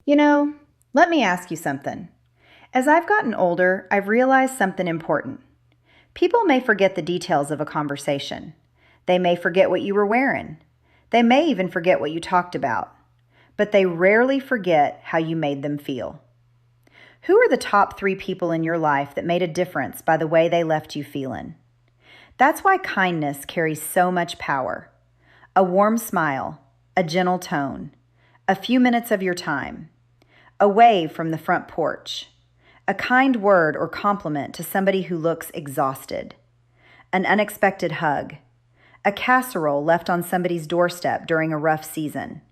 You know, let me ask you something. As I've gotten older, I've realized something important. People may forget the details of a conversation. They may forget what you were wearing. They may even forget what you talked about. But they rarely forget how you made them feel. Who are the top three people in your life that made a difference by the way they left you feeling? That's why kindness carries so much power. A warm smile, a gentle tone, a few minutes of your time, a wave from the front porch, a kind word or compliment to somebody who looks exhausted, an unexpected hug, a casserole left on somebody's doorstep during a rough season,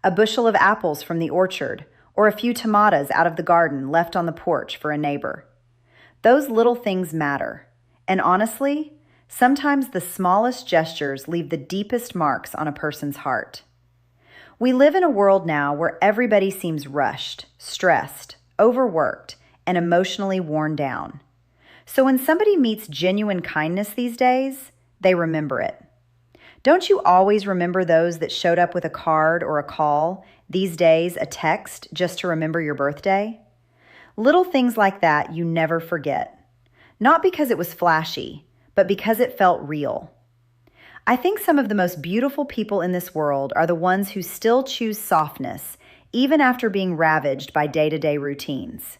a bushel of apples from the orchard, or a few tomatoes out of the garden left on the porch for a neighbor. Those little things matter. And honestly, sometimes the smallest gestures leave the deepest marks on a person's heart. We live in a world now where everybody seems rushed, stressed, overworked, and emotionally worn down. So when somebody meets genuine kindness these days, they remember it. Don't you always remember those that showed up with a card or a call, these days a text just to remember your birthday? Little things like that you never forget. Not because it was flashy, but because it felt real. I think some of the most beautiful people in this world are the ones who still choose softness, even after being ravaged by day-to-day routines.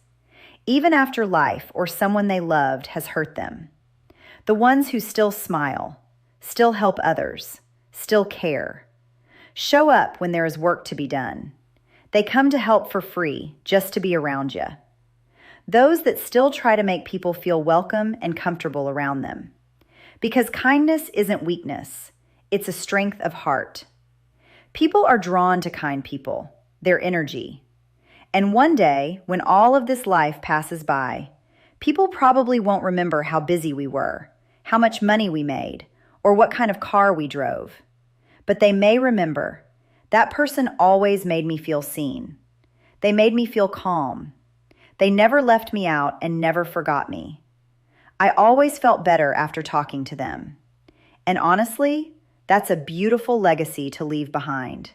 Even after life or someone they loved has hurt them. The ones who still smile, still help others, still care. Show up when there is work to be done. They come to help for free, just to be around you. Those that still try to make people feel welcome and comfortable around them. Because kindness isn't weakness, it's a strength of heart. People are drawn to kind people, their energy. And one day, when all of this life passes by, people probably won't remember how busy we were, how much money we made, or what kind of car we drove. But they may remember, that person always made me feel seen. They made me feel calm. They never left me out and never forgot me. I always felt better after talking to them. And honestly, that's a beautiful legacy to leave behind.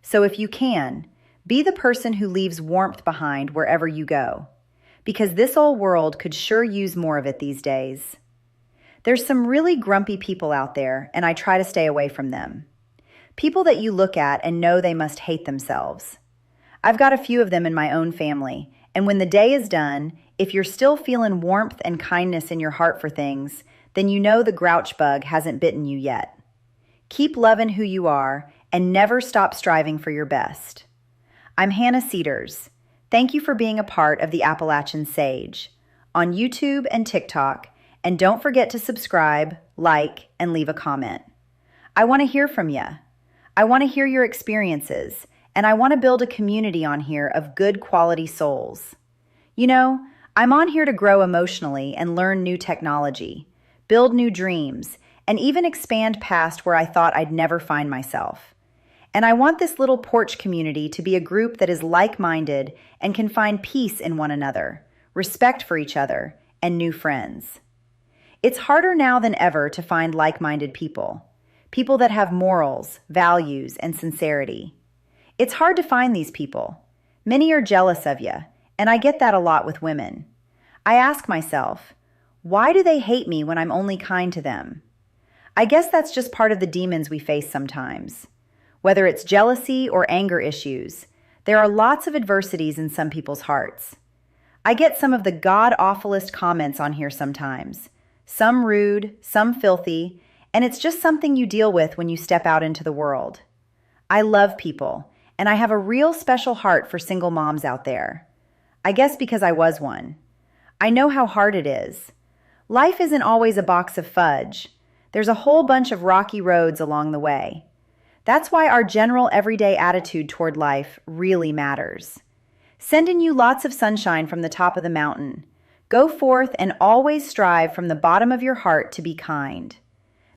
So if you can, be the person who leaves warmth behind wherever you go, because this old world could sure use more of it these days. There's some really grumpy people out there, and I try to stay away from them. People that you look at and know they must hate themselves. I've got a few of them in my own family, and when the day is done, if you're still feeling warmth and kindness in your heart for things, then you know the grouch bug hasn't bitten you yet. Keep loving who you are and never stop striving for your best. I'm Hannah Cedars. Thank you for being a part of the Appalachian Sage on YouTube and TikTok, and don't forget to subscribe, like, and leave a comment. I want to hear from you. I want to hear your experiences, and I want to build a community on here of good quality souls. You know, I'm on here to grow emotionally and learn new technology, build new dreams, and even expand past where I thought I'd never find myself. And I want this little porch community to be a group that is like-minded and can find peace in one another, respect for each other, and new friends. It's harder now than ever to find like-minded people, people that have morals, values, and sincerity. It's hard to find these people. Many are jealous of you, and I get that a lot with women. I ask myself, why do they hate me when I'm only kind to them? I guess that's just part of the demons we face sometimes. Whether it's jealousy or anger issues, there are lots of adversities in some people's hearts. I get some of the god-awfulest comments on here sometimes. Some rude, some filthy, and it's just something you deal with when you step out into the world. I love people, and I have a real special heart for single moms out there. I guess because I was one. I know how hard it is. Life isn't always a box of fudge. There's a whole bunch of rocky roads along the way. That's why our general everyday attitude toward life really matters. Sending you lots of sunshine from the top of the mountain. Go forth and always strive from the bottom of your heart to be kind.